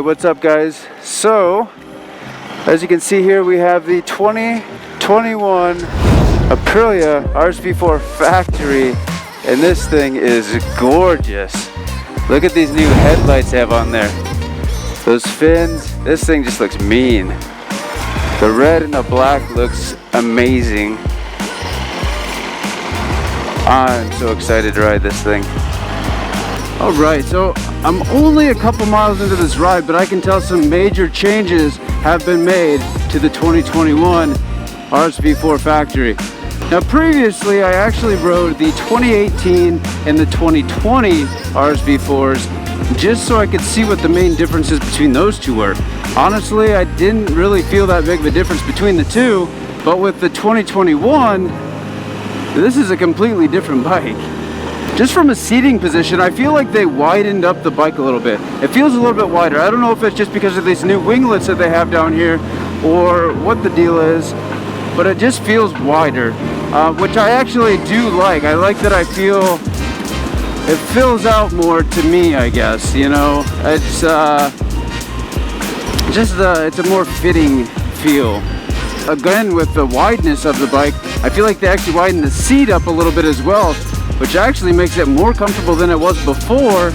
what's up guys? So, as you can see here, we have the 2021 Aprilia RSV4 Factory, and this thing is gorgeous. Look at these new headlights they have on there. Those fins, this thing just looks mean. The red and the black looks amazing. I'm so excited to ride this thing. Alright, so I'm only a couple miles into this ride, but I can tell some major changes have been made to the 2021 RSV4 Factory. Now previously I actually rode the 2018 and the 2020 RSV4s just so I could see what the main differences between those two were. Honestly, I didn't really feel that big of a difference between the two, but with the 2021, this is a completely different bike. Just from a seating position, I feel like they widened up the bike a little bit. It feels a little bit wider. I don't know if it's just because of these new winglets that they have down here or what the deal is, but it just feels wider, which I actually do like. I like that I feel it fills out more to me, I guess, you know. It's it's a more fitting feel. Again, with the wideness of the bike, I feel like they actually widened the seat up a little bit as well, which actually makes it more comfortable than it was before,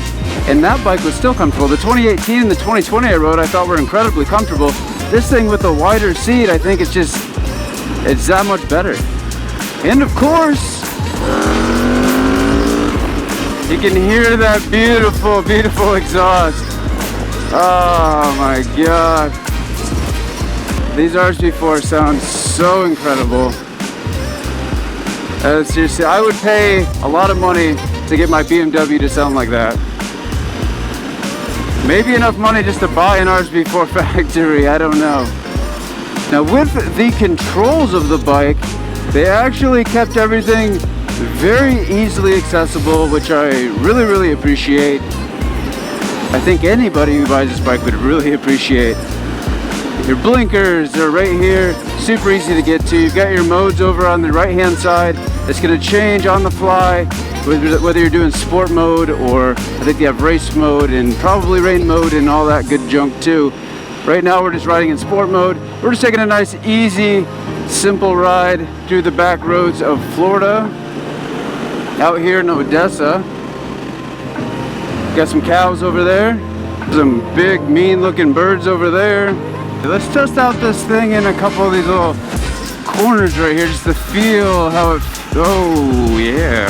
and that bike was still comfortable. The 2018 and the 2020 I rode, I thought were incredibly comfortable. This thing with the wider seat, I think it's that much better. And of course, you can hear that beautiful, beautiful exhaust. Oh my God. These RSV4 sound so incredible. Seriously, I would pay a lot of money to get my BMW to sound like that. Maybe enough money just to buy an RSV4 Factory, I don't know. Now with the controls of the bike, they actually kept everything very easily accessible, which I really, really appreciate. I think anybody who buys this bike would really appreciate. Your blinkers are right here, super easy to get to. You've got your modes over on the right hand side. It's going to change on the fly, whether you're doing sport mode or I think they have race mode and probably rain mode and all that good junk too. Right now we're just riding in sport mode. We're just taking a nice, easy, simple ride through the back roads of Florida, out here in Odessa. Got some cows over there, some big, mean-looking birds over there. Let's test out this thing in a couple of these little corners right here, just to feel how it. Oh yeah.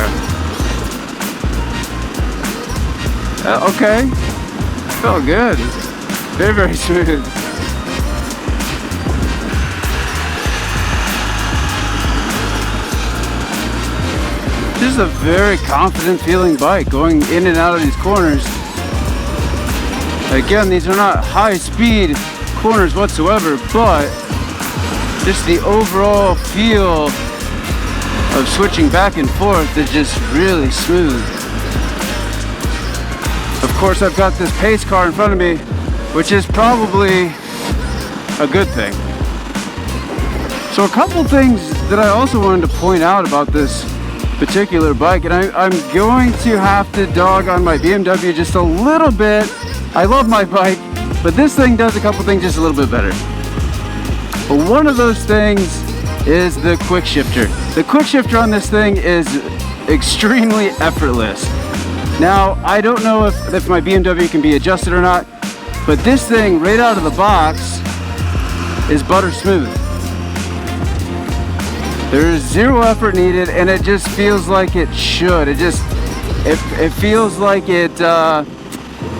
Okay. Felt good. Very, very smooth. Just a very confident feeling bike going in and out of these corners. Again, these are not high speed corners whatsoever, but just the overall feel of switching back and forth is just really smooth. Of course, I've got this pace car in front of me, which is probably a good thing. So a couple things that I also wanted to point out about this particular bike, and I'm going to have to dog on my BMW just a little bit. I love my bike, but this thing does a couple things just a little bit better. But one of those things is the quick shifter. The quick shifter on this thing is extremely effortless. Now, I don't know if my BMW can be adjusted or not, but this thing right out of the box is butter smooth. There's zero effort needed, and it just feels like it should. It feels like it,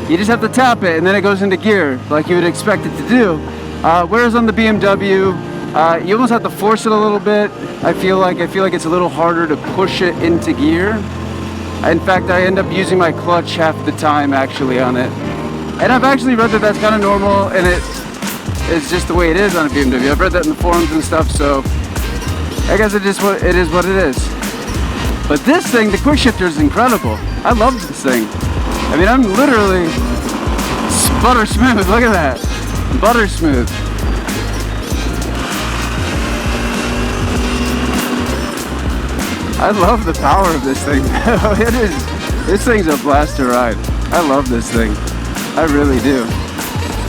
you just have to tap it and then it goes into gear like you would expect it to do. Whereas on the BMW, you almost have to force it a little bit. I feel like it's a little harder to push it into gear. In fact, I end up using my clutch half the time actually on it. And I've actually read that that's kind of normal, and it's just the way it is on a BMW. I've read that in the forums and stuff, so I guess it is what it is. But this thing, the quick shifter, is incredible. I love this thing. I mean, I'm literally butter smooth. Look at that. Butter smooth. I love the power of this thing. This thing's a blast to ride. I love this thing. I really do.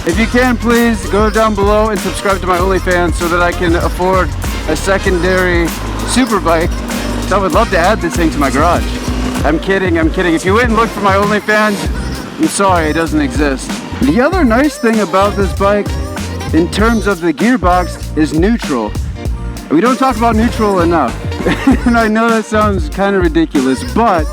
if you can, please go down below and subscribe to my OnlyFans so that I can afford a secondary super bike. So I would love to add this thing to my garage. I'm kidding. If you went and looked for my OnlyFans, I'm sorry, it doesn't exist. The other nice thing about this bike in terms of the gearbox is neutral. We don't talk about neutral enough. And I know that sounds kind of ridiculous, but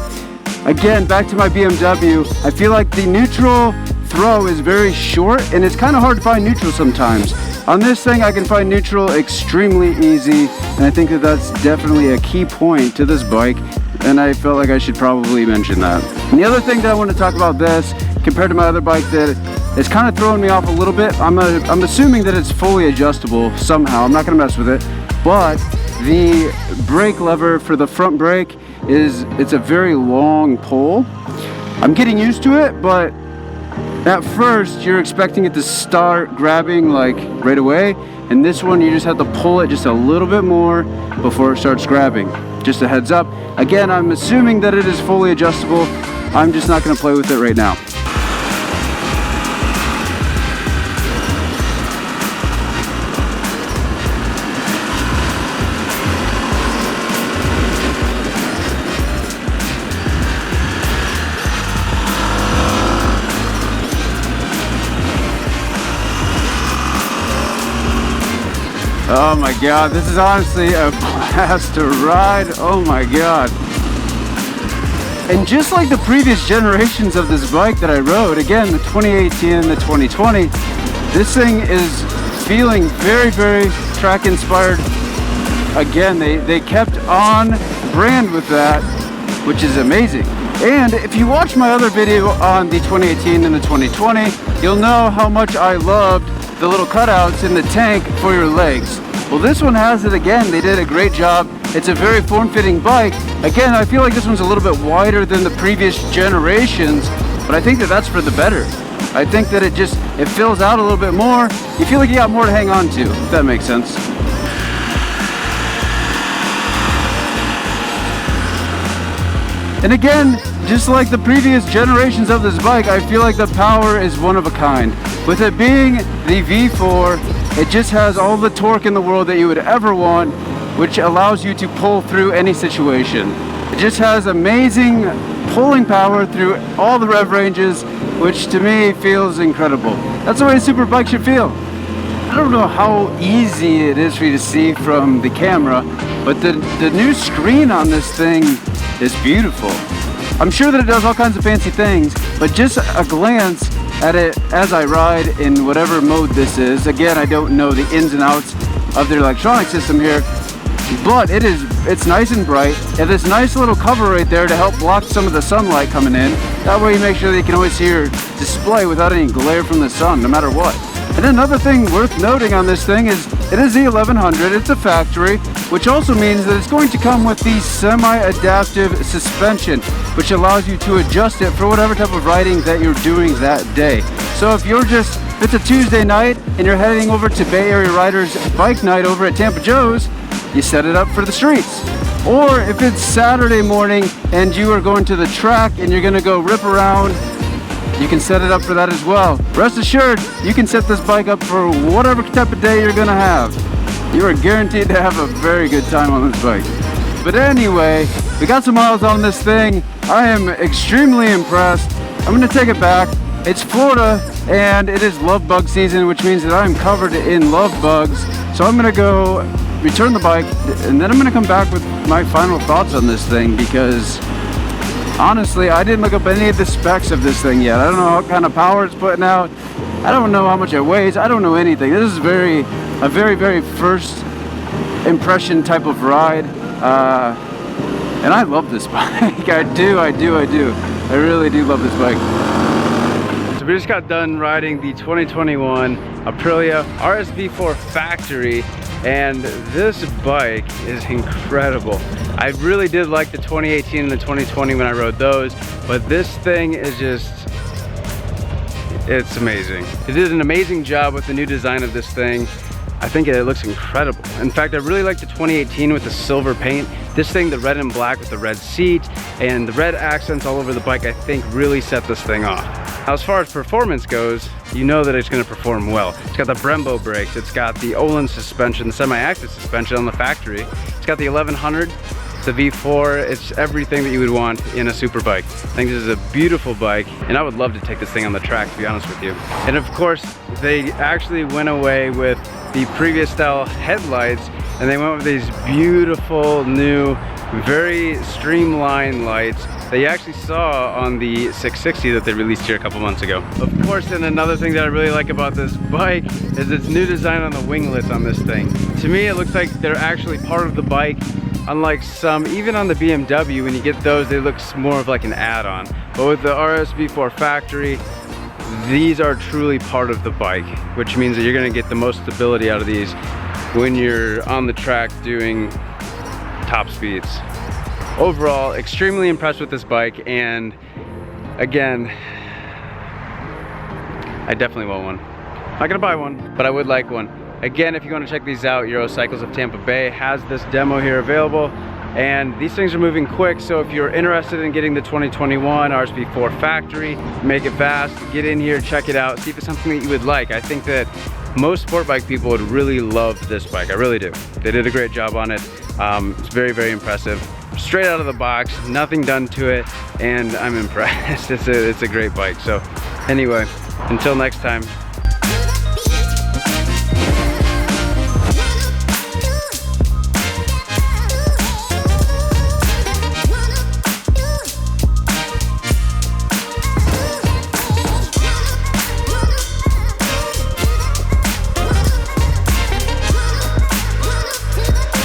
again, back to my BMW, I feel like the neutral throw is very short and it's kind of hard to find neutral sometimes. On this thing, I can find neutral extremely easy, and I think that that's definitely a key point to this bike, and I felt like I should probably mention that. And the other thing that I want to talk about this, compared to my other bike that is kind of throwing me off a little bit, I'm assuming that it's fully adjustable somehow. I'm not going to mess with it, but the brake lever for the front brake it's a very long pull. I'm getting used to it, but at first you're expecting it to start grabbing like right away, and this one you just have to pull it just a little bit more before it starts grabbing. Just a heads up. Again, I'm assuming that it is fully adjustable. I'm just not going to play with it right now. Oh my god, this is honestly a blast to ride. Oh my god. And just like the previous generations of this bike that I rode, again, the 2018 and the 2020, this thing is feeling very, very track inspired. Again, they kept on brand with that, which is amazing. And if you watch my other video on the 2018 and the 2020, you'll know how much I loved the little cutouts in the tank for your legs. Well, this one has it again. They did a great job. It's a very form-fitting bike. Again, I feel like this one's a little bit wider than the previous generations, but I think that that's for the better. I think that it fills out a little bit more. You feel like you got more to hang on to, if that makes sense. And again, just like the previous generations of this bike, I feel like the power is one of a kind. With it being the V4, it just has all the torque in the world that you would ever want, which allows you to pull through any situation. It just has amazing pulling power through all the rev ranges, which to me feels incredible. That's the way a super bike should feel. I don't know how easy it is for you to see from the camera, but the new screen on this thing is beautiful. I'm sure that it does all kinds of fancy things, but just a glance at it as I ride in whatever mode this is. Again, I don't know the ins and outs of their electronic system here, but it's nice and bright, and this nice little cover right there to help block some of the sunlight coming in. That way you make sure that you can always see your display without any glare from the sun, no matter what. And another thing worth noting on this thing is it is the 1100, it's a factory, which also means that it's going to come with the semi-adaptive suspension, which allows you to adjust it for whatever type of riding that you're doing that day. So if it's a Tuesday night and you're heading over to Bay Area Riders Bike Night over at Tampa Joe's, you set it up for the streets. Or if it's Saturday morning and you are going to the track and you're gonna go rip around, you can set it up for that as well. Rest assured, you can set this bike up for whatever type of day you're gonna have. You are guaranteed to have a very good time on this bike. But anyway, we got some miles on this thing. I am extremely impressed. I'm gonna take it back. It's Florida and it is love bug season, which means that I'm covered in love bugs. So I'm gonna go return the bike and then I'm gonna come back with my final thoughts on this thing, because honestly, I didn't look up any of the specs of this thing yet. I don't know what kind of power it's putting out. I don't know how much it weighs. I don't know anything. This is a very first impression type of ride. And I love this bike. I do. I really do love this bike. So we just got done riding the 2021 Aprilia RSV4 Factory, and this bike is incredible. I really did like the 2018 and the 2020 when I rode those, but this thing is just, it's amazing. It did an amazing job with the new design of this thing. I think it looks incredible. In fact, I really like the 2018 with the silver paint. This thing, the red and black with the red seat and the red accents all over the bike, I think really set this thing off. Now, as far as performance goes, you know that it's going to perform well. It's got the Brembo brakes, it's got the Ohlins suspension, the semi-active suspension on the factory. It's got the 1100, it's a V4, it's everything that you would want in a super bike. I think this is a beautiful bike, and I would love to take this thing on the track, to be honest with you. And of course, they actually went away with the previous style headlights, and they went with these beautiful new, very streamlined lights that you actually saw on the 660 that they released here a couple months ago. Of course, and another thing that I really like about this bike is its new design on the winglets on this thing. To me, it looks like they're actually part of the bike, unlike some, even on the BMW, when you get those, they look more of like an add-on. But with the RSV4 Factory, these are truly part of the bike, which means that you're gonna get the most stability out of these when you're on the track doing top speeds. Overall, extremely impressed with this bike, and again, I definitely want one. Not gonna buy one, but I would like one. Again, if you want to check these out, Eurocycles of Tampa Bay has this demo here available, and these things are moving quick, so if you're interested in getting the 2021 RSV4 Factory, make it fast, get in here, check it out, see if it's something that you would like. I think that most sport bike people would really love this bike, I really do. They did a great job on it. It's very, very impressive. Straight out of the box, nothing done to it, and I'm impressed. It's a great bike. So anyway, until next time,